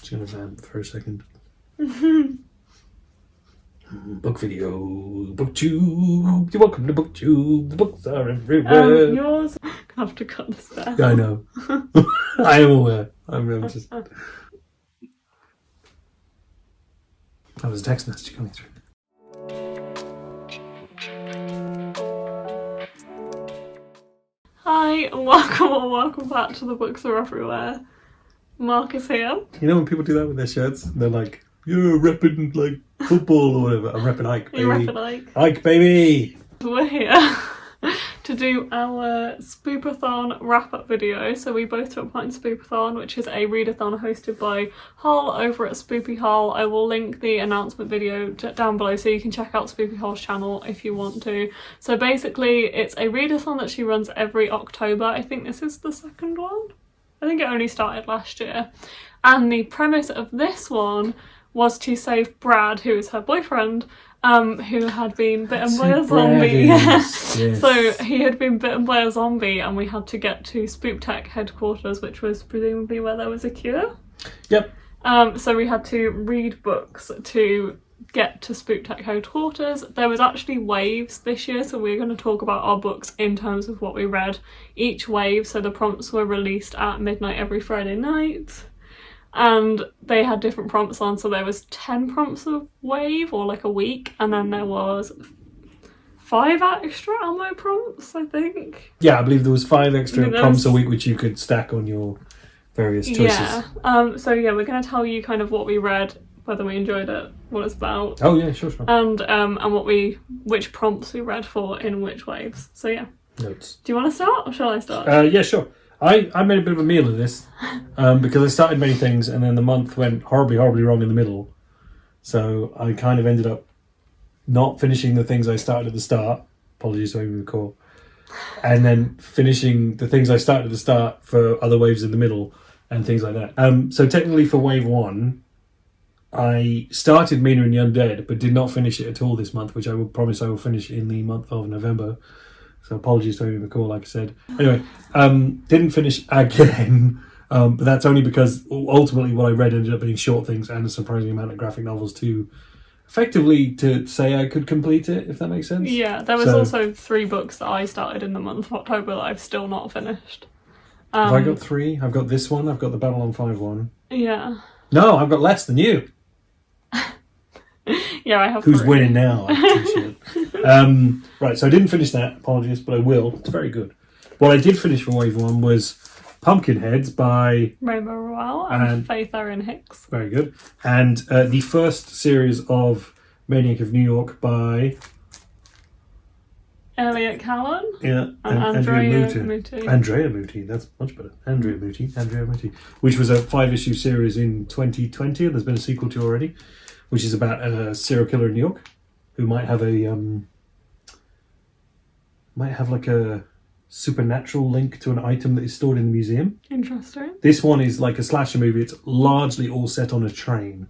Just going to vamp for a second. Book video, booktube. You're welcome to booktube. The books are everywhere. Yours. I have to cut this down. Yeah, I know. I am aware. I'm just. That was a text message coming through. Hi, and welcome back to The Books Are Everywhere. Mark is here. You know when people do that with their shirts? They're like, you're repping like football or whatever. I'm repping Ike, baby. You're repping Ike. Ike, baby! We're here to do our Spoopathon wrap-up video. So we both took part in Spoopathon, which is a readathon hosted by Hull over at Spoopy Hull. I will link the announcement video down below so you can check out Spoopy Hull's channel if you want to. So basically it's a readathon that she runs every October. I think this is the second one. I think it only started last year. And the premise of this one was to save Brad, who is her boyfriend, who had been bitten by a zombie. Yes. So he had been bitten by a zombie and we had to get to Spooktech headquarters, which was presumably where there was a cure. Yep. So we had to read books to get to Spooktech headquarters. There was actually waves this year, so we're going to talk about our books in terms of what we read each wave. So the prompts were released at midnight every Friday night. And they had different prompts on, so there was 10 prompts a wave, or like a week, and then there was 5 extra ammo prompts, I think. Yeah, I believe there was 5 extra prompts a week which you could stack on your various choices. Yeah. So yeah, we're going to tell you kind of what we read, whether we enjoyed it, what it's about. Oh yeah, sure. And which prompts we read for in which waves. So yeah. Notes. Do you want to start, or shall I start? Yeah, sure. I made a bit of a meal of this because I started many things and then the month went horribly wrong in the middle. So I kind of ended up not finishing the things I started at the start. Apologies to anyone who call. And then finishing the things I started at the start for other waves in the middle and things like that. So technically for wave 1, I started Mina and the Undead but did not finish it at all this month, which I will promise I will finish in the month of November. So apologies to anyone who call, like I said. Anyway, didn't finish again, but that's only because ultimately what I read ended up being short things and a surprising amount of graphic novels to effectively to say I could complete it, if that makes sense. Yeah, there was also 3 books that I started in the month of October that I've still not finished. Have I got 3? I've got this one, I've got the Babylon 5 one. Yeah. No, I've got less than you. Yeah, I have. Who's 3. winning now? Right, so I didn't finish that, apologies, but I will. It's very good. What I did finish for wave 1 was Pumpkinheads by Rainbow Royale and Faith Erin Hicks. Very good. And the first series of Maniac of New York by Elliot Callan. Yeah, and Andrea Muti. Andrea Muti, that's much better. Andrea Muti, which was a 5-issue series in 2020, and there's been a sequel to already, which is about a serial killer in New York who might have like a supernatural link to an item that is stored in the museum. Interesting. This one is like a slasher movie. It's largely all set on a train.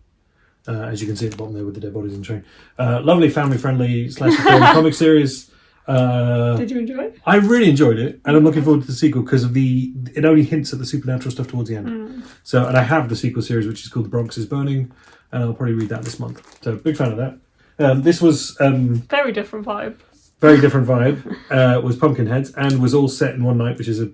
As you can see at the bottom there with the dead bodies in the train. Lovely family-friendly slasher film comic series. Did you enjoy it? I really enjoyed it, and I'm looking forward to the sequel because of it only hints at the supernatural stuff towards the end. So, and I have the sequel series, which is called The Bronx is Burning, and I'll probably read that this month. So, big fan of that. This was very different vibe. Very different vibe. Was Pumpkinheads and was all set in one night, which is a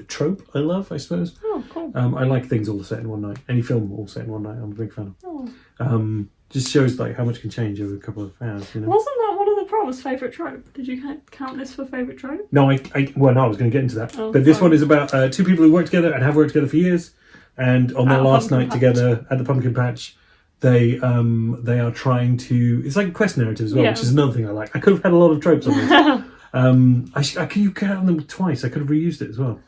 trope I love, I suppose. Oh, cool. I like things all set in one night. Any film all set in one night, I'm a big fan of. Oh. Just shows like how much can change over a couple of hours. You know? Wasn't that one of the prompts favourite trope? Did you count this for favourite trope? No, I was going to get into that. But this one is about 2 people who work together and have worked together for years, and on their last night together at the pumpkin patch, they are trying to. It's like a quest narrative as well, which is another thing I like. I could have had a lot of tropes on this. You could have them twice. I could have reused it as well.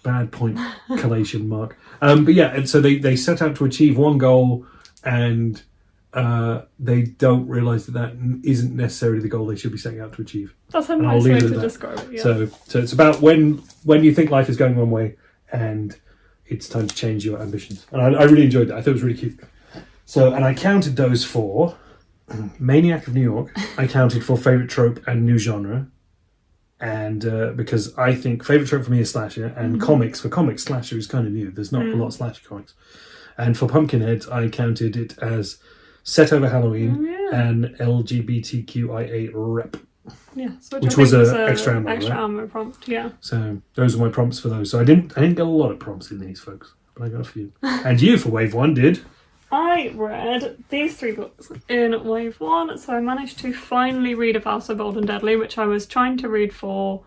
Bad point, collation mark. But yeah, and so they set out to achieve one goal, and they don't realise that isn't necessarily the goal they should be setting out to achieve. That's a nice way to describe it. Yeah. So it's about when you think life is going one way, and it's time to change your ambitions. And I really enjoyed that. I thought it was really cute. So, and I counted those for Maniac of New York. I counted for favourite trope and new genre. And because I think favourite trope for me is slasher, and comics, for comics, slasher is kind of new. There's not a lot of slasher comics. And for Pumpkinhead, I counted it as set over Halloween and LGBTQIA rep. Yes, which was an extra ammo, extra right? ammo prompt, yeah. So those are my prompts for those. So I didn't get a lot of prompts in these, folks, but I got a few. And you, for Wave 1, did? I read these 3 books in Wave 1, so I managed to finally read A Vow So Bold and Deadly, which I was trying to read for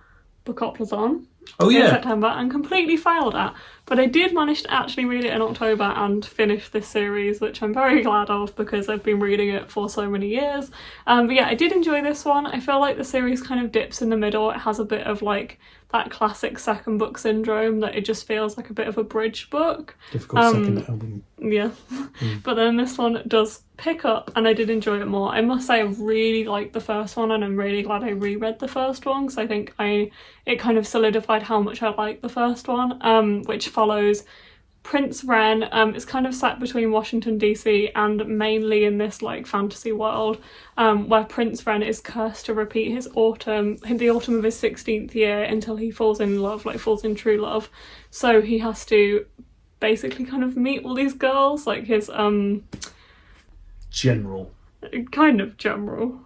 Spoopathon in September and completely failed at. But I did manage to actually read it in October and finish this series, which I'm very glad of because I've been reading it for so many years. But yeah, I did enjoy this one. I feel like the series kind of dips in the middle. It has a bit of like that classic second book syndrome, that it just feels like a bit of a bridge book. Difficult second album. Yeah. But then this one does pick up and I did enjoy it more. I must say I really liked the first one and I'm really glad I reread the first one because I think it kind of solidified how much I liked the first one, which follows Prince Ren. It's kind of set between Washington DC and mainly in this like fantasy world, where Prince Ren is cursed to repeat the autumn of his 16th year until he falls in love, like falls in true love. So he has to basically kind of meet all these girls, like his general. Kind of general.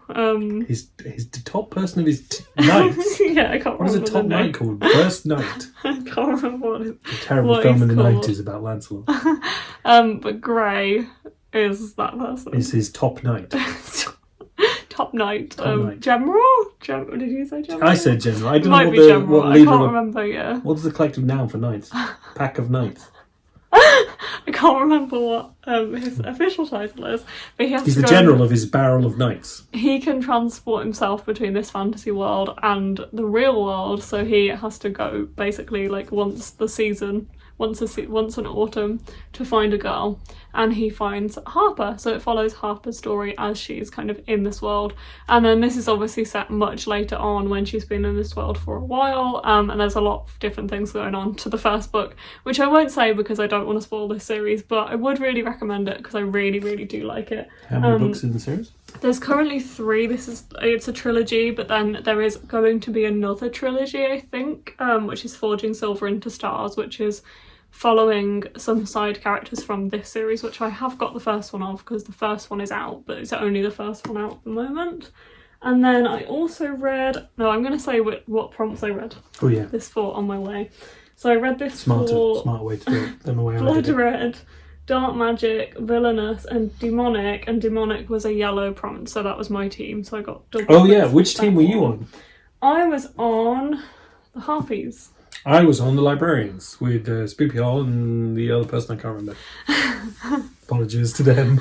He's the top person of his knights. Yeah, I can't remember. What is a top knight called? First knight. I can't remember what it is. A terrible film in the 90s about Lancelot. But Grey is that person. Is his top knight. Top knight. Top knight. General? Did you say general? I said general. I don't Might know be general. what I leader can't of remember, yeah. What's the collective noun for knights? Pack of knights. I can't remember what his official title is, but he's the general of his barrel of knights. He can transport himself between this fantasy world and the real world, so he has to go basically like once an autumn to find a girl, and he finds Harper. So it follows Harper's story as she's kind of in this world, and then this is obviously set much later on when she's been in this world for a while, and there's a lot of different things going on to the first book, which I won't say because I don't want to spoil this series, but I would really recommend it because I really, really do like it. How many books in the series? There's currently 3. It's a trilogy, but then there is going to be another trilogy, I think, which is Forging Silver into Stars, which is following some side characters from this series, which I have got the first one of because the first one is out, but it's only the first one out at the moment. And then I also read, I'm going to say what prompts I read. Oh yeah. This for On My Way. So I read this smart way to do it than the way I did Blood it. Red, Dark Magic, Villainous and Demonic, and Demonic was a yellow prompt, so that was my team, so I got double. Oh yeah, which team were you on? I was on the Harpies. I was on the Librarians with Spoopy Hall and the other person I can't remember. Apologies to them.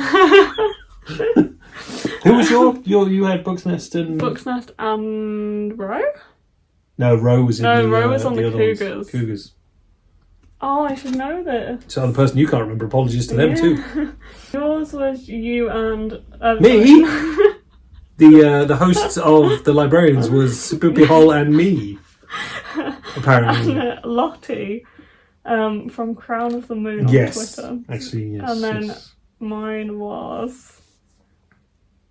Who was you had Book's Nest and... Book's Nest and Roe? No, Roe was in Roe was on the Cougars. Cougars. Oh, I should know this. So the person you can't remember, apologies to them too. Yours was you and... me? The hosts of the Librarians was Spoopy Hall and me. Apparently. And Lottie from Crown of the Moon on Twitter. Actually, yes. And then mine was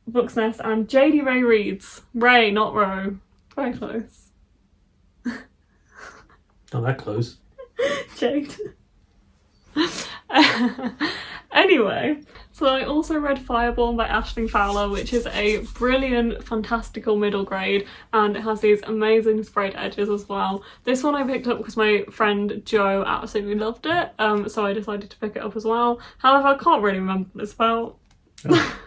Book's Nest and JD Ray Reads. Ray, not Roe. Very close. Not that close. Jade. Anyway, so I also read Fireborn by Aisling Fowler, which is a brilliant, fantastical middle grade, and it has these amazing sprayed edges as well. This one I picked up because my friend Joe absolutely loved it, so I decided to pick it up as well. However, I can't really remember what it's about. Oh.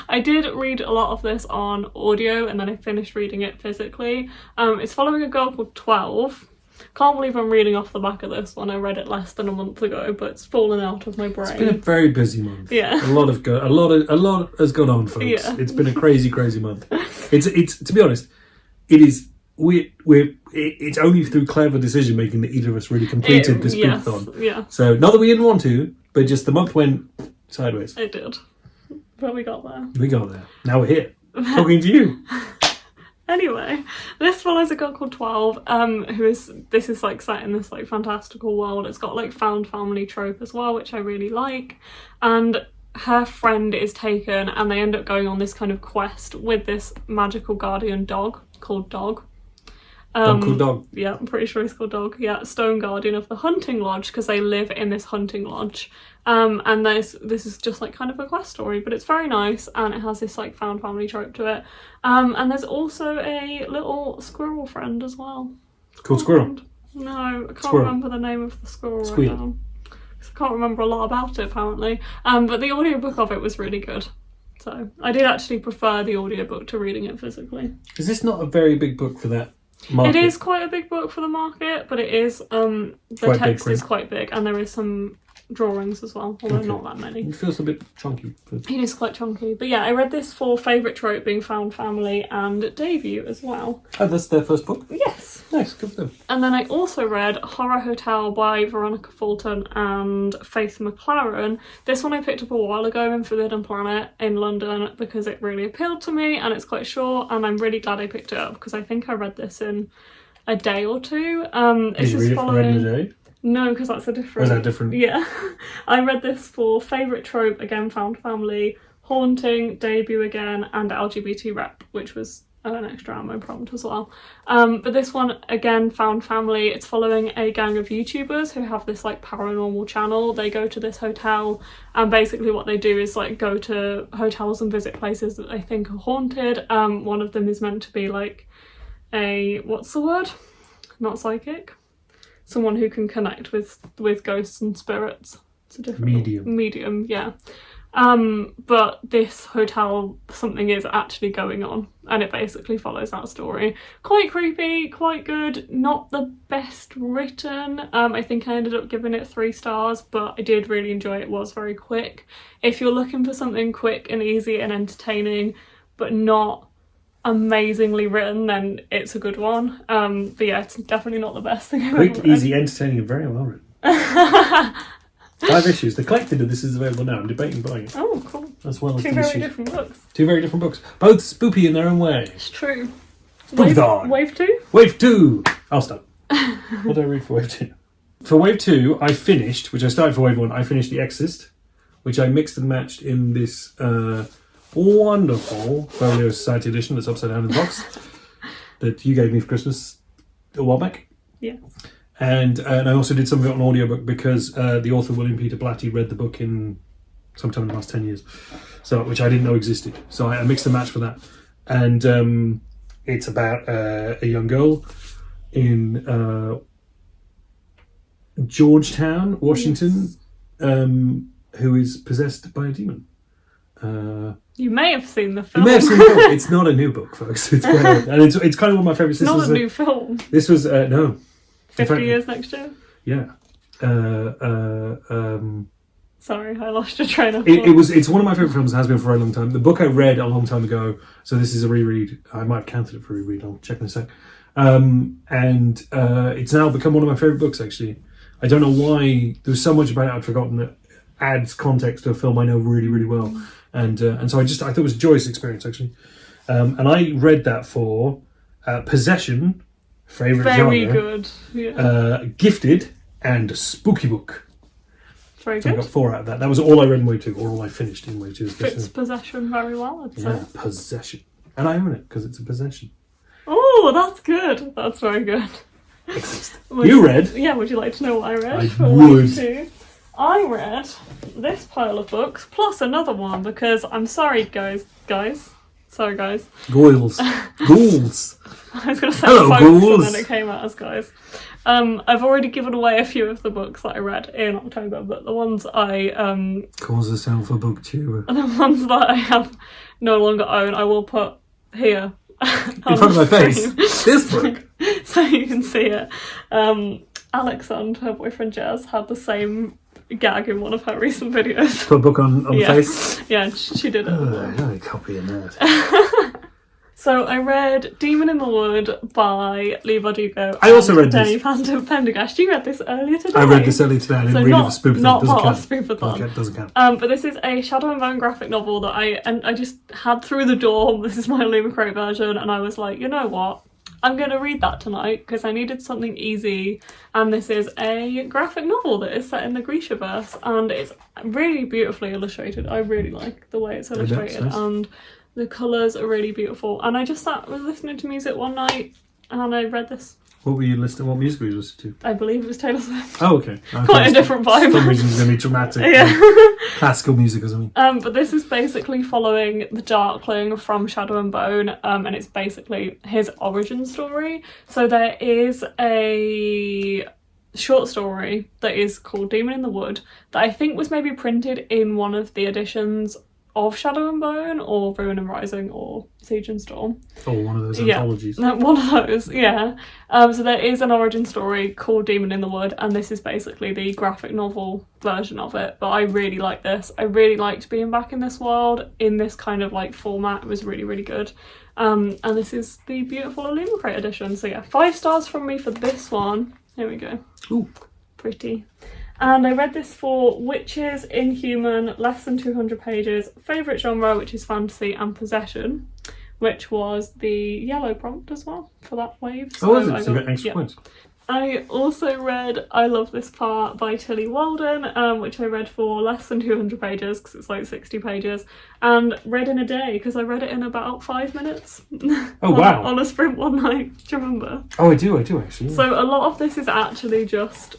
I did read a lot of this on audio and then I finished reading it physically. It's following a girl called 12. Can't believe I'm reading off the back of this one. I read it less than a month ago, but it's fallen out of my brain. It's been a very busy month. Yeah, a lot has gone on, folks. Yeah. It's been a crazy month. It's to be honest, it is. It's only through clever decision making that either of us really completed this Spoopathon. Yeah. So not that we didn't want to, but just the month went sideways. It did, but we got there. We got there. Now we're here talking to you. Anyway, this follows a girl called 12, this is like set in this like fantastical world. It's got like found family trope as well, which I really like. And her friend is taken and they end up going on this kind of quest with this magical guardian dog called Dog. Dog called Dog. Yeah, I'm pretty sure he's called Dog. Yeah, Stone Guardian of the Hunting Lodge, because they live in this hunting lodge. And this is just like kind of a quest story, but it's very nice, and it has this like found family trope to it. And there's also a little squirrel friend as well. Called Squirrel? No, I can't remember the name of the squirrel right now. I can't remember a lot about it apparently. But the audiobook of it was really good. So I did actually prefer the audiobook to reading it physically. Is this not a very big book for that market? It is quite a big book for the market, but it is the text is quite big, and there is some drawings as well, although not that many. It feels a bit chunky. It is quite chunky. But yeah, I read this for favourite trope being found family and debut as well. Oh, that's their first book? Yes. Nice, good for them. And then I also read Horror Hotel by Veronica Fulton and Faith McLaren. This one I picked up a while ago in Forbidden Planet in London because it really appealed to me, and it's quite short, and I'm really glad I picked it up because I think I read this in a day or two. Did you read it in a day? No, because that's a different... Oh, is that different? Yeah. I read this for favourite trope, again, found family, haunting, debut again, and LGBT rep, which was an extra ammo prompt as well. But this one, again, found family. It's following a gang of YouTubers who have this like paranormal channel. They go to this hotel, and basically what they do is like go to hotels and visit places that they think are haunted. One of them is meant to be like a... what's the word? Not psychic. Someone who can connect with ghosts and spirits. It's a different medium, yeah. But this hotel, something is actually going on, and it basically follows that story. Quite creepy, quite good, not the best written. I think I ended up giving it 3 stars, but I did really enjoy it. It was very quick. If you're looking for something quick and easy and entertaining, but not amazingly written, then it's a good one. But yeah, it's definitely not the best thing I've ever read. Quick, easy, entertaining, and very well written. 5 issues. The collected of this is available now. I'm debating buying it. Oh, cool. As well as 2 very different books. 2 very different books. Both spoopy in their own way. It's true. Spoopathon. Wave 2? Wave 2! I'll stop. What did I read for Wave 2? For Wave 2, I finished, which I started for Wave 1, I finished The Exorcist, which I mixed and matched in this wonderful Folio Society edition that's upside down in the box that you gave me for Christmas a while back. Yeah. And I also did some of it on audiobook because the author William Peter Blatty read the book in sometime in the last 10 years, so which I didn't know existed. So I mixed and matched for that. And it's about a young girl in Georgetown, Washington, who is possessed by a demon. You may have seen the film. You may have seen the film. It's not a new book, folks. It's and it's kind of one of my favourites. It's not a new film. This was no. 50 years next year? Yeah. Sorry, I lost your train of thought. It's one of my favourite films, it has been for a very long time. The book I read a long time ago, so this is a reread. I might have counted it for a reread, I'll check in a sec. And it's now become one of my favourite books, actually. I don't know why. There's so much about it I'd forgotten that adds context to a film I know really, really well. And so I thought it was a joyous experience, actually. And I read that for Possession, favourite genre. Very good. Yeah. Gifted, and Spooky Book. Very So good. I got 4 out of that. That was all I read in Wave 2, or all I finished in Wave 2. Fits Possession very well, I'd say. Yeah, Possession. And I own it, because it's a possession. Oh, that's good. That's very good. You read? Yeah, would you like to know what I read? I for would. Wave 2? I read this pile of books, plus another one, because I'm sorry, guys. Sorry, guys. Ghouls. Ghouls. I was going to say Hello, folks, ghouls. and then it came out as guys. I've already given away a few of the books that I read in October, but the ones I Cause a sound for booktuber. the ones that I have no longer own, I will put here In front of my face. This book. so you can see it. Alex and her boyfriend Jazz had the same gag in one of her recent videos. Put a book on the face. Yeah, she did it. I'm copying that. So I read Demon in the Wood by Lee Bardugo. I also read Danny this. Pendergast. You read this earlier today. I read this earlier today. I didn't read it for Spoopathon. Not Doesn't part of count. Spoopathon. Doesn't count. But this is a Shadow and Bone graphic novel that I just had through the door. This is my Luma Crate version, and I was like, you know what? I'm going to read that tonight because I needed something easy, and this is a graphic novel that is set in the Grishaverse, and it's really beautifully illustrated. I really like the way it's illustrated, nice. and the colours are really beautiful. And I just was listening to music one night and I read this. What were you listening? What music were you listening to? I believe it was Taylor Swift. Oh, okay. Quite a different vibe. For some reason it's going to be dramatic. Yeah. Classical music or something. But this is basically following the Darkling from Shadow and Bone, and it's basically his origin story. So there is a short story that is called Demon in the Wood that I think was maybe printed in one of the editions of Shadow and Bone or Ruin and Rising or Siege and Storm. Or one of those anthologies. One of those, yeah. So there is an origin story called Demon in the Wood, and this is basically the graphic novel version of it. But I really like this. I really liked being back in this world, in this kind of like format. It was really, really good. And this is the beautiful Illumicrate edition. So yeah, 5 stars from me for this one. Here we go. Ooh. Pretty. And I read this for Witches, Inhuman, less than 200 pages, favourite genre, which is fantasy, and possession, which was the yellow prompt as well for that wave. So is it? So you got extra points. I also read I Love This Part by Tilly Walden, which I read for less than 200 pages because it's like 60 pages, and read in a day because I read it in about 5 minutes. Oh, wow. On a sprint one night. Do you remember? Oh, I do actually. Yeah. So a lot of this is actually just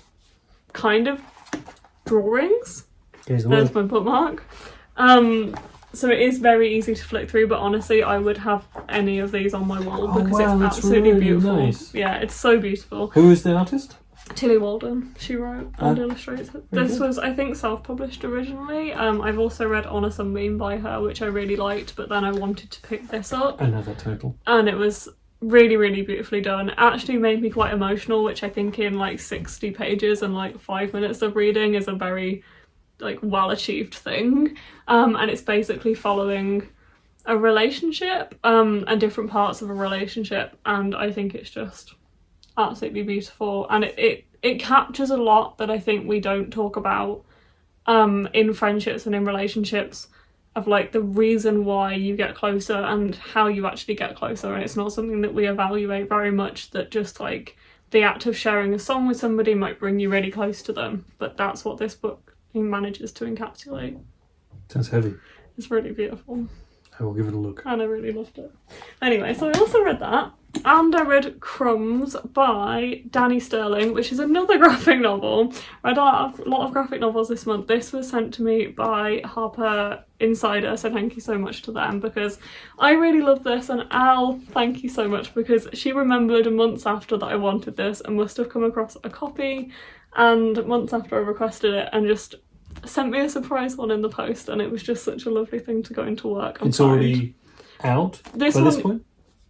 kind of drawings. There's my bookmark. So it is very easy to flick through, but honestly I would have any of these on my wall because it's absolutely really beautiful. Nice. Yeah, it's so beautiful. Who is the artist? Tilly Walden. She wrote and illustrates it. This was, I think, self-published originally. I've also read On a Sunbeam by her, which I really liked, but then I wanted to pick this up. Another title. And it was really, really beautifully done. It actually made me quite emotional, which I think in like 60 pages and like 5 minutes of reading is a very like well achieved thing. And it's basically following a relationship and different parts of a relationship, and I think it's just absolutely beautiful, and it captures a lot that I think we don't talk about in friendships and in relationships, of like the reason why you get closer and how you actually get closer. And it's not something that we evaluate very much, that just like the act of sharing a song with somebody might bring you really close to them, but that's what this book manages to encapsulate. Sounds heavy. It's really beautiful. I will give it a look. And I really loved it. Anyway, so I also read that, and I read Crumbs by Danny Sterling, which is another graphic novel. I read a lot of graphic novels this month. This was sent to me by Harper Insider, so thank you so much to them, because I really love this. And Al, thank you so much, because she remembered months after that I wanted this and must have come across a copy, and months after I requested it, and just sent me a surprise one in the post, and it was just such a lovely thing to go into work and it's find. Already out this by one this point?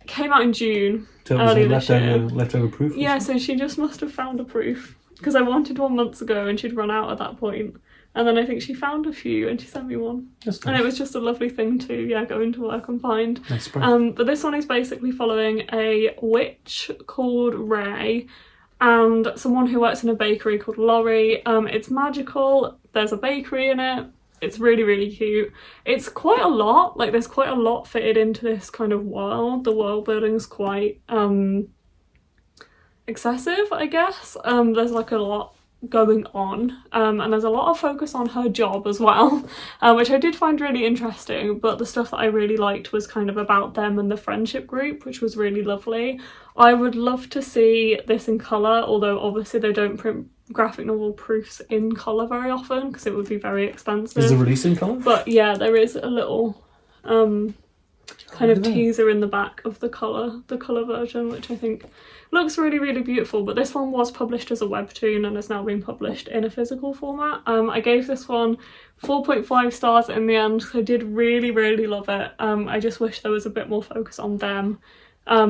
Came out in June. So it was early a this year. leftover proof? Yeah, so she just must have found a proof, because I wanted one months ago and she'd run out at that point. And then I think she found a few and she sent me one. That's nice. And it was just a lovely thing to go into work and find. Nice. But this one is basically following a witch called Ray and someone who works in a bakery called Laurie. It's magical. There's a bakery in it. It's really, really cute. It's quite a lot. Like, there's quite a lot fitted into this kind of world. The world building's quite excessive, I guess. There's like a lot going on, and there's a lot of focus on her job as well, which I did find really interesting. But the stuff that I really liked was kind of about them and the friendship group, which was really lovely. I would love to see this in colour, although obviously they don't print graphic novel proofs in colour very often because it would be very expensive. Is the release in colour? But yeah, there is a little kind of teaser in the back of the colour version, which I think looks really, really beautiful. But this one was published as a webtoon and has now been published in a physical format. I gave this one 4.5 stars in the end. I did really, really love it. I just wish there was a bit more focus on them,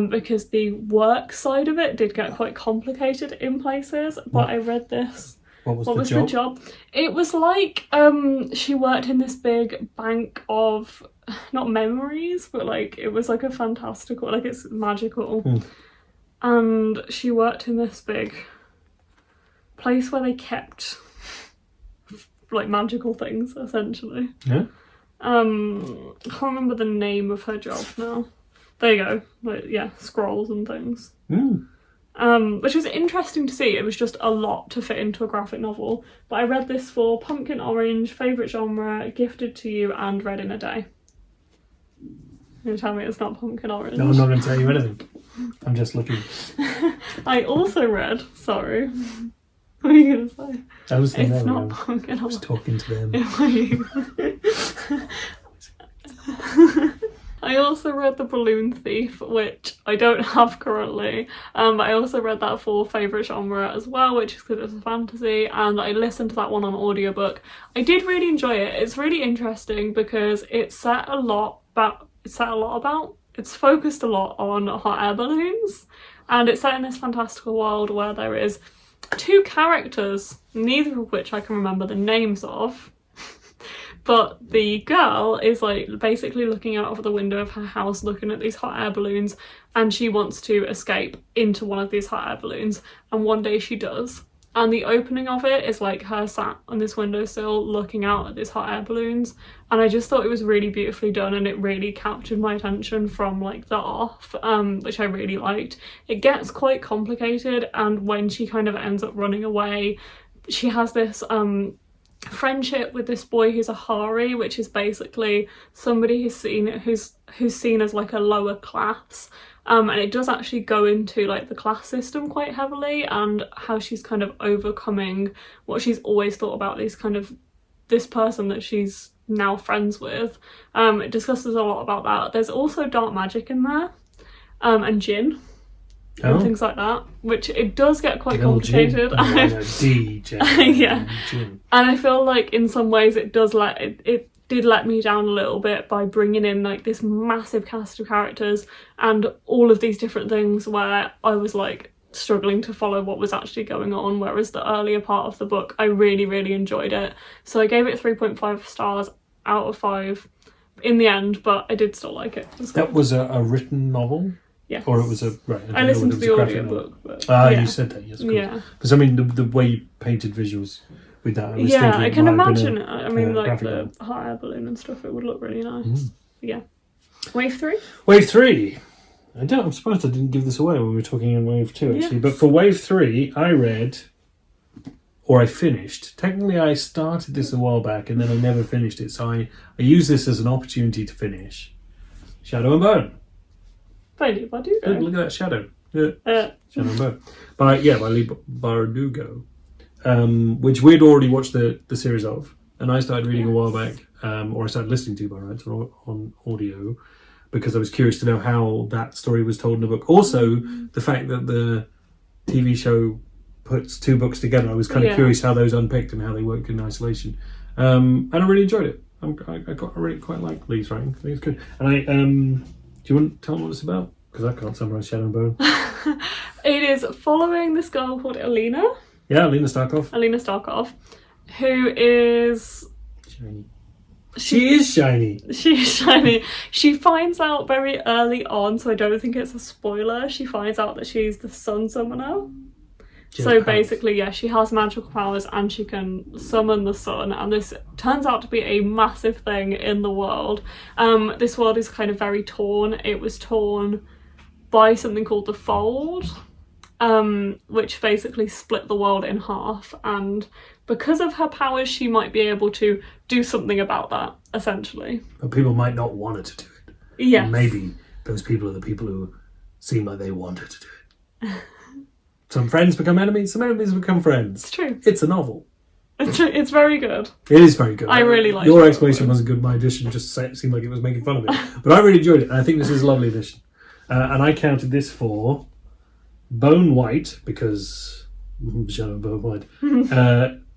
because the work side of it did get quite complicated in places. But I read this. What was the job? It was like she worked in this big bank of, not memories, but like it was like a fantastical, like it's magical. And she worked in this big place where they kept like magical things, essentially. Yeah. I can't remember the name of her job now. There you go. Like, yeah, scrolls and things. Which was interesting to see. It was just a lot to fit into a graphic novel. But I read this for Pumpkin Orange, favourite genre, Gifted to You, and Read in a Day. You're going to tell me it's not Pumpkin Orange? No, I'm not going to tell you anything. I'm just looking. I also read, sorry. What are you going to say? I was saying It's that not I pumpkin. was talking to them. I also read The Balloon Thief, which I don't have currently. I also read that for favourite genre as well, which is because it's a fantasy, and I listened to that one on audiobook. I did really enjoy it. It's really interesting because it's focused a lot on hot air balloons, and it's set in this fantastical world where there is 2 characters, neither of which I can remember the names of. But the girl is like basically looking out of the window of her house looking at these hot air balloons, and she wants to escape into one of these hot air balloons, and one day she does. And the opening of it is like her sat on this windowsill looking out at these hot air balloons, and I just thought it was really beautifully done, and it really captured my attention from like the off, which I really liked. It gets quite complicated, and when she kind of ends up running away, she has this friendship with this boy who's a Hari, which is basically somebody who's seen as like a lower class, and it does actually go into like the class system quite heavily, and how she's kind of overcoming what she's always thought about this person that she's now friends with. It discusses a lot about that. There's also dark magic in there, and jinn. And things like that, which it does get quite complicated. Yeah. And I feel like in some ways it did let me down a little bit by bringing in like this massive cast of characters and all of these different things where I was like struggling to follow what was actually going on, whereas the earlier part of the book I really, really enjoyed it. So I gave it 3.5 stars out of 5 in the end, but I did still like it. That was a written novel? Yeah. Or it was a... Right. I listened to the audiobook. You said that, yes, of course. Yeah. Because, I mean, the way you painted visuals with that, I was thinking... I can imagine it. I mean, like the hot air balloon and stuff, it would look really nice. Yeah. Wave 3? Wave 3. I'm surprised I didn't give this away when we were talking in Wave 2, actually. Yes. But for Wave 3, I read... Or I finished. Technically, I started this a while back and then I never finished it. So I used this as an opportunity to finish Shadow and Bone. By Lee Bardugo. Look at that shadow. Yeah. Shadow and Bone. By Lee Bardugo. Which we'd already watched the series of. And I started reading a while back. Or I started listening to by rights on audio. Because I was curious to know how that story was told in the book. Also, the fact that the TV show puts 2 books together. I was kind of curious how those unpicked and how they worked in isolation. And I really enjoyed it. I really quite like Lee's writing. I think it's good. And do you want to tell me what it's about? Because I can't summarise Shadow and Bone. It is following this girl called Alina. Yeah, Alina Starkov. Who is... Shiny. She is shiny. She is shiny. She finds out very early on, so I don't think it's a spoiler, she finds out that she's the sun summoner. So basically, she has magical powers and she can summon the sun, and this turns out to be a massive thing in the world. This world is kind of very torn. It was torn by something called the Fold, which basically split the world in half, and because of her powers she might be able to do something about that, essentially. But people might not want her to do it. Yes. And maybe those people are the people who seem like they want her to do it. Some friends become enemies, some enemies become friends. It's true. It's a novel. It's very good. It is very good. I really like it. Your explanation wasn't good. My edition just seemed like it was making fun of it. But I really enjoyed it. And I think this is a lovely edition. And I counted this for Bone White, because Shadow and Bone White.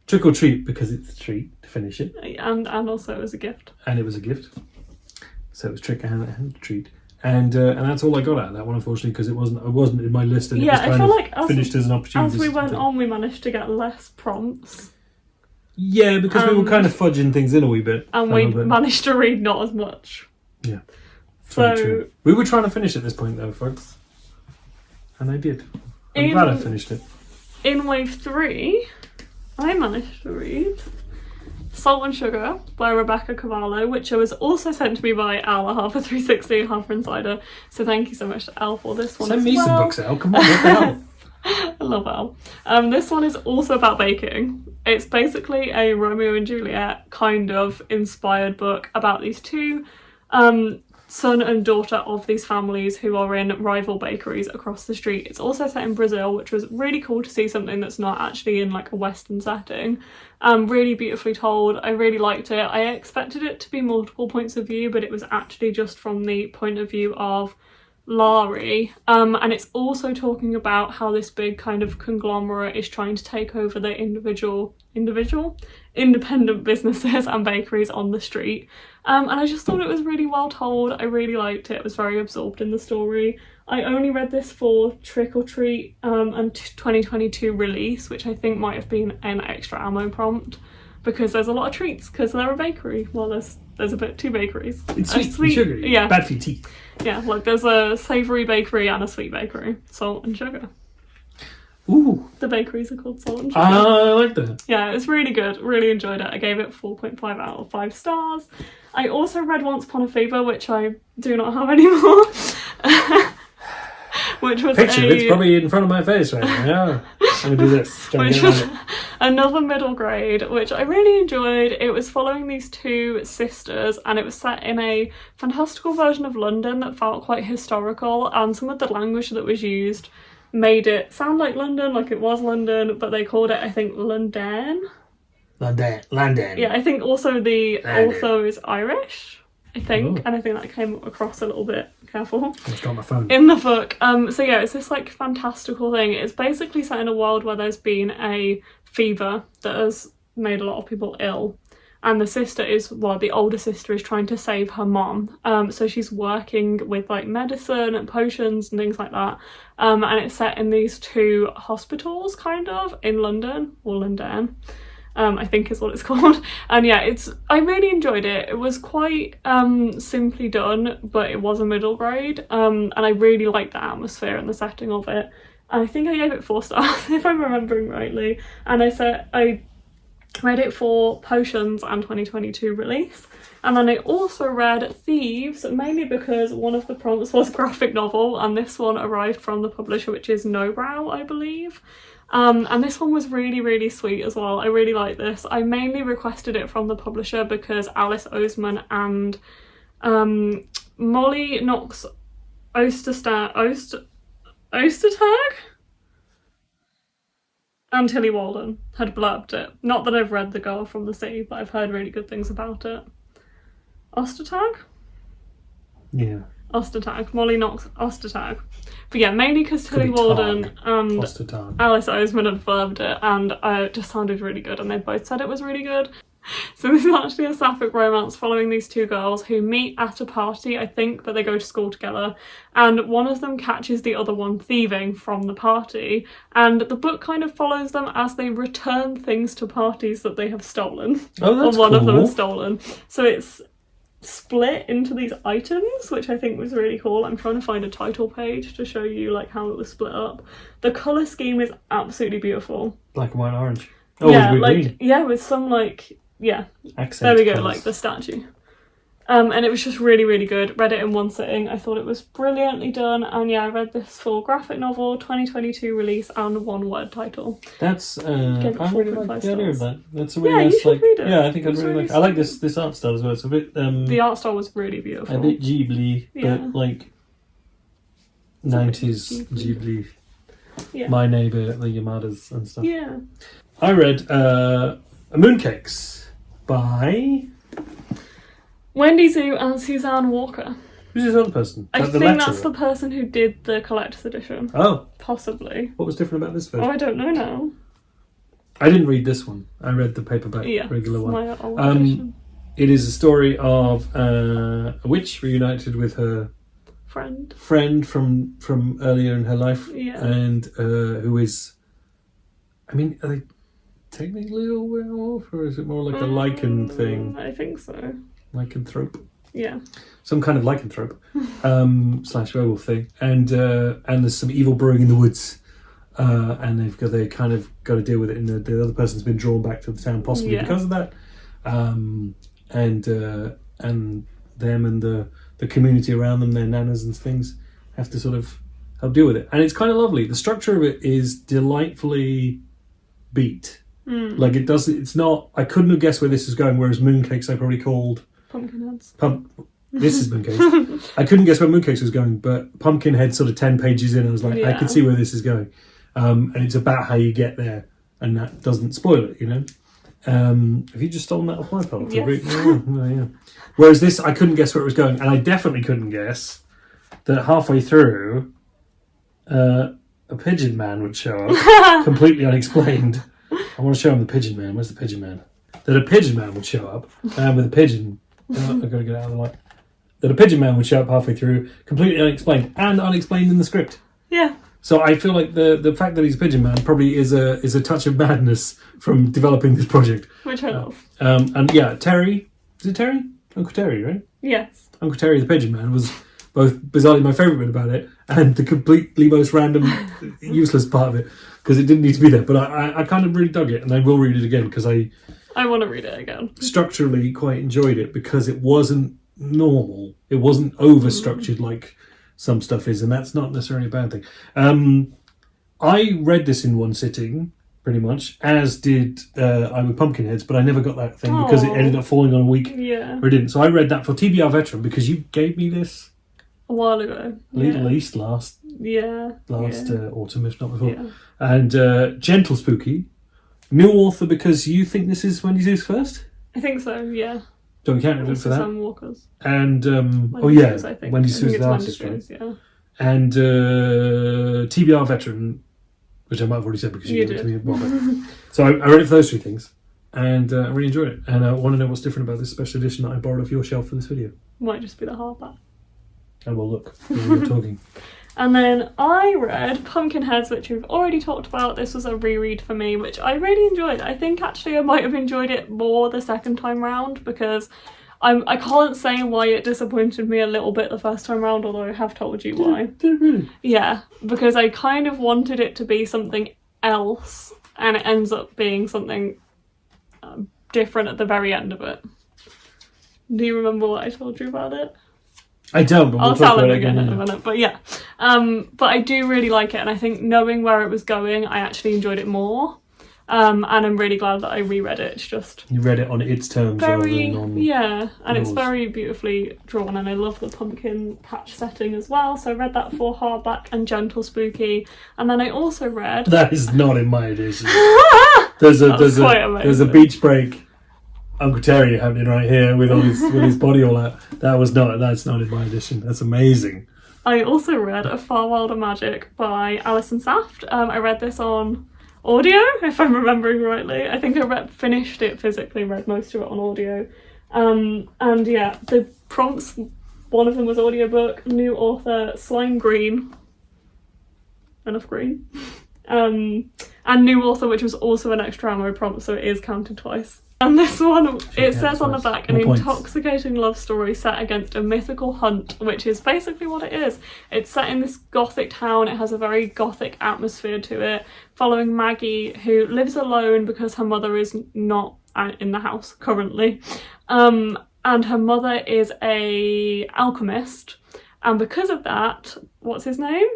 Trick or Treat, because it's a treat to finish it. And also it was a gift. And it was a gift. So it was trick and treat. And that's all I got out of that one, unfortunately, because it wasn't in my list, and it was kind of finished as an opportunity. As we went on, we managed to get less prompts. Yeah, because we were kind of fudging things in a wee bit. And we managed to read not as much. Yeah. So true. We were trying to finish it at this point, though, folks. And I did. I'm glad I finished it. In Wave 3, I managed to read Salt and Sugar by Rebecca Cavallo, which was also sent to me by Al, half a 360, half Insider. So thank you so much to Al for this one. Send me some books, Al. Come on, what the hell? I love Al. This one is also about baking. It's basically a Romeo and Juliet kind of inspired book about these two son and daughter of these families who are in rival bakeries across the street. It's also set in Brazil, which was really cool to see something that's not actually in like a Western setting. Really beautifully told. I really liked it. I expected it to be multiple points of view, but it was actually just from the point of view of Laurie, and it's also talking about how this big kind of conglomerate is trying to take over the independent businesses and bakeries on the street, and I just thought it was really well told. I really liked it. I was very absorbed in the story. I only read this for Trick or Treat and 2022 release, which I think might have been an extra ammo prompt, because there's a lot of treats because they're a bakery. Well, there's a bit two bakeries. It's sweet and sugary. Yeah. Bad for your teeth. Yeah, like there's a savoury bakery and a sweet bakery. Salt and sugar. Ooh. The bakeries are called Salt and Sugar. I like that. Yeah, it's really good. Really enjoyed it. I gave it 4.5 out of 5 stars. I also read Once Upon a Fever, which I do not have anymore. Which was it's probably in front of my face right now. I'm gonna do this. Which was another middle grade, which I really enjoyed. It was following these two sisters, and it was set in a fantastical version of London that felt quite historical, and some of the language that was used made it sound like London, like it was London, but they called it, I think, London. London. Yeah, I think also the London. author is Irish, I think, Ooh. and I think that came across a little bit. Careful. I just got my phone. In the book. So yeah, it's this like fantastical thing. It's basically set in a world where there's been a fever that has made a lot of people ill. And the older sister is trying to save her mom. So she's working with like medicine and potions and things like that. And it's set in these two hospitals kind of in London, or London. I think is what it's called. And yeah, I really enjoyed it. It was quite simply done, but it was a middle grade. And I really liked the atmosphere and the setting of it. And I think I gave it 4 stars, if I'm remembering rightly. And I read it for Potions and 2022 release. And then I also read Thieves, mainly because one of the prompts was graphic novel, and this one arrived from the publisher, which is Nobrow, I believe. And this one was really, really sweet as well. I really like this. I mainly requested it from the publisher because Alice Oseman and Molly Knox Ostertag and Tilly Walden had blurbed it. Not that I've read The Girl from the Sea, but I've heard really good things about it. Ostertag? Yeah. Ostertag. Molly Knox Ostertag. But yeah, mainly because Tilly Walden and Alice Oseman had blurbed it, and it just sounded really good, and they both said it was really good. So this is actually a sapphic romance following these two girls who meet at a party, I think, but they go to school together, and one of them catches the other one thieving from the party, and the book kind of follows them as they return things to parties that they have stolen. Oh, that's or one of them cool. has stolen. So it's split into these items, which I think was really cool. I'm trying to find a title page to show you like how it was split up. The colour scheme is absolutely beautiful. Black and white and orange. Oh, yeah, with like green. yeah, with some like Accent there we go, colours. like the statue. And it was just really, really good. Read it in one sitting. I thought it was brilliantly done. And yeah, I read this for graphic novel, 2022 release, and one word title. That's Gave it I 4.5 really like the idea of stars. that. That's a really Yeah, you nice should like. read it. Yeah, I think I'd It's really really like. I like sweet. this art style as well. It's a bit The art style was really beautiful. a bit Ghibli, Yeah. but like It's a bit 90s Ghibli. Yeah. My Neighbour, the Yamadas and stuff. Yeah. I read Mooncakes by Wendy Zhu and Suzanne Walker. who's this other person? I The think that's lecturer? the person who did the collector's edition. Oh, Possibly. what was different about this Oh, version? I don't know now. I didn't read this one. I read the paperback Yeah, regular one. my old edition. It is a story of a witch reunited with her Friend. from earlier in her life, Yeah. and who is, I mean, are they technically a werewolf, or is it more like a lichen thing? I think so. Lycanthrope? Yeah. Some kind of lycanthrope / werewolf thing, and there's some evil brewing in the woods, and they kind of got to deal with it, and the other person's been drawn back to the town possibly because of that, and them and the community around them, their nanas and things, have to sort of help deal with it, and it's kind of lovely. The structure of it is delightfully beat. Like it's not. I couldn't have guessed where this is going. Whereas Mooncakes, I probably called Pumpkinheads. This is Mooncakes. I couldn't guess where Mooncakes was going, but Pumpkinhead sort of 10 pages in, I was like, I Yeah. can see where this is going. And it's about how you get there, and that doesn't spoil it, you know? Have you just stolen that off my palette? Yes. Yeah. Whereas this, I couldn't guess where it was going, and I definitely couldn't guess that halfway through, a pigeon man would show up, completely unexplained. I want to show him the pigeon man. Where's the pigeon man? That a pigeon man would show up with a pigeon. I've got to get out of the light. That a pigeon man would show up halfway through, completely unexplained, and unexplained in the script. Yeah. So I feel like the fact that he's a pigeon man probably is a touch of madness from developing this project. Which I love. And yeah, Terry, is it Terry? Uncle Terry, right? Yes. Uncle Terry the pigeon man was both bizarrely my favourite bit about it and the completely most random, useless part of it because it didn't need to be there. But I kind of really dug it, and I will read it again because I want to read it again. Structurally quite enjoyed it because it wasn't normal. It wasn't over-structured like some stuff is, and that's not necessarily a bad thing. I read this in one sitting, pretty much, as did I with Pumpkinheads, but I never got that thing because it ended up falling on a week Yeah. where it didn't. So I read that for TBR Veteran because you gave me this A while ago. at least last Yeah. autumn, if not before. Yeah. And Gentle Spooky, new author because you think this is Wendy Zoo's first? I think so, yeah. Don't we count it for that? Sam Walker's. And Wendy Sue's, I think. Wendy I think Sue's it's the Wendy artist, right? Sue's, yeah. And TBR Veteran, which I might have already said because you gave it to me. Well, so I read it for those three things, and I really enjoyed it. And I want to know what's different about this special edition that I borrowed off your shelf for this video. Might just be the hardback. I will look when we're talking. And then I read Pumpkinheads, which we've already talked about. This was a reread for me, which I really enjoyed. I think actually I might have enjoyed it more the second time round because I can't say why it disappointed me a little bit the first time round, although I have told you why. Did it really? Yeah, because I kind of wanted it to be something else, and it ends up being something different at the very end of it. Do you remember what I told you about it? I don't, but we'll I'll talk tell about him it again in a again. minute, but yeah. But I do really like it, and I think knowing where it was going, I actually enjoyed it more. And I'm really glad that I reread it. It's just You read it on its terms rather very, than on... yeah, and it's yours. very beautifully drawn, and I love the pumpkin patch setting as well. So I read that for hardback and Gentle Spooky, and then I also read. That is not in my edition. There's a quite amazing. there's a beach break Uncle Terry happening right here with all his with his body all out. That's not in my edition. That's amazing. I also read A Far Wilder Magic by Alison Saft. I read this on audio, if I'm remembering rightly. I think I finished it physically, read most of it on audio. And yeah, the prompts, one of them was audiobook, new author, Slime Green. Enough green. And new author, which was also an extra ammo prompt, so it is counted twice. And this one, it says on the back, an intoxicating love story set against a mythical hunt, which is basically what it is. It's set in this gothic town. It has a very gothic atmosphere to it, following Maggie, who lives alone because her mother is not in the house currently. And her mother is a alchemist. And because of that, what's his name?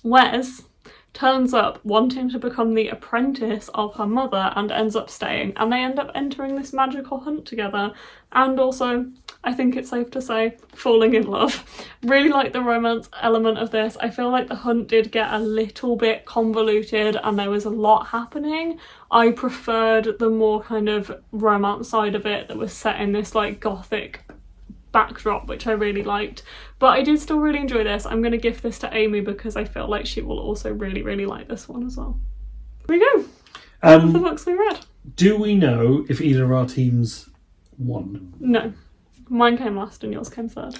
Wes turns up wanting to become the apprentice of her mother and ends up staying, and they end up entering this magical hunt together, and also, I think it's safe to say, falling in love. Really like the romance element of this. I feel like the hunt did get a little bit convoluted and there was a lot happening. I preferred the more kind of romance side of it that was set in this like gothic backdrop, which I really liked, but I did still really enjoy this. I'm going to gift this to Amy because I feel like she will also really, really like this one as well. There we go. One of the books we read. Do we know if either of our teams won? No. Mine came last and yours came third.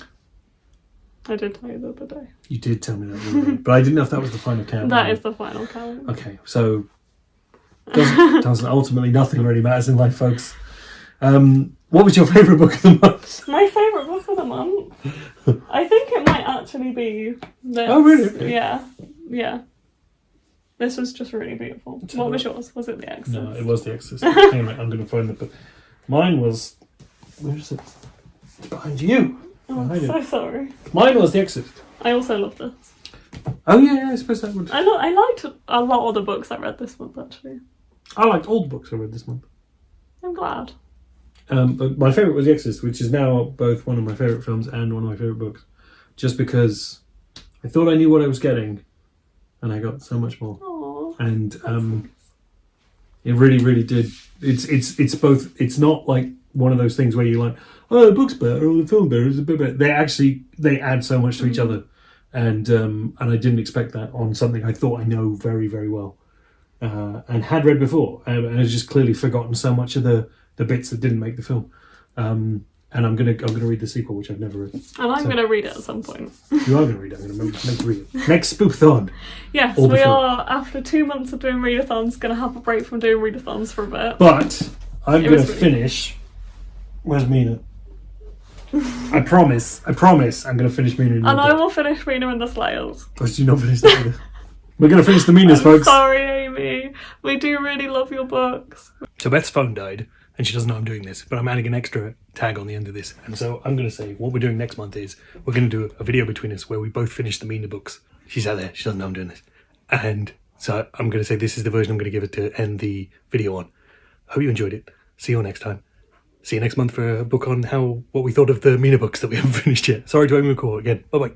I did tell you the other day. You did tell me that the other day, but I didn't know if that was the final count. That is the final count. Okay, so doesn't ultimately nothing really matters in life, folks. What was your favourite book of the month? My favourite book of the month? I think it might actually be this. Oh, really? Okay. Yeah. This was just really beautiful. What was yours? Was it The Exorcist? No, it was The Exorcist. Hang on a minute, I'm going to find it. But mine was... Where is it? It's behind you. Oh, I'm so sorry. Mine was The Exorcist. I also love this. Oh, yeah, I suppose that would... I liked a lot of the books I read this month, actually. I liked all the books I read this month. I'm glad. But my favourite was The Exorcist, which is now both one of my favourite films and one of my favourite books. Just because I thought I knew what I was getting, and I got so much more. Aww. And it really, really did. It's both. It's not like one of those things where you're like, oh, the book's better or the film better. It's a bit better. They add so much to each other, and I didn't expect that on something I thought I know very, very well, and had read before, and I've just clearly forgotten so much of the bits that didn't make the film. And I'm gonna read the sequel, which I've never read. And I'm gonna read it at some point. You are gonna read it. I'm gonna make you read it next Spoopathon. Yes, we are, after 2 months of doing readathons, gonna have a break from doing readathons for a bit. But I'm It gonna was really finish. Where's Mina? I promise. I'm gonna finish Mina. And I will finish Mina and the Slayers. Or did you not finish that either? We're gonna finish the Minas, folks. Sorry, Amy. We do really love your books. So Beth's phone died, and she doesn't know I'm doing this, but I'm adding an extra tag on the end of this. And so I'm going to say what we're doing next month is we're going to do a video between us where we both finish the Mina books. She's out there. She doesn't know I'm doing this. And so I'm going to say this is the version I'm going to give it to end the video on. Hope you enjoyed it. See you all next time. See you next month for a book on what we thought of the Mina books that we haven't finished yet. Sorry to Amy McCall again. Bye-bye.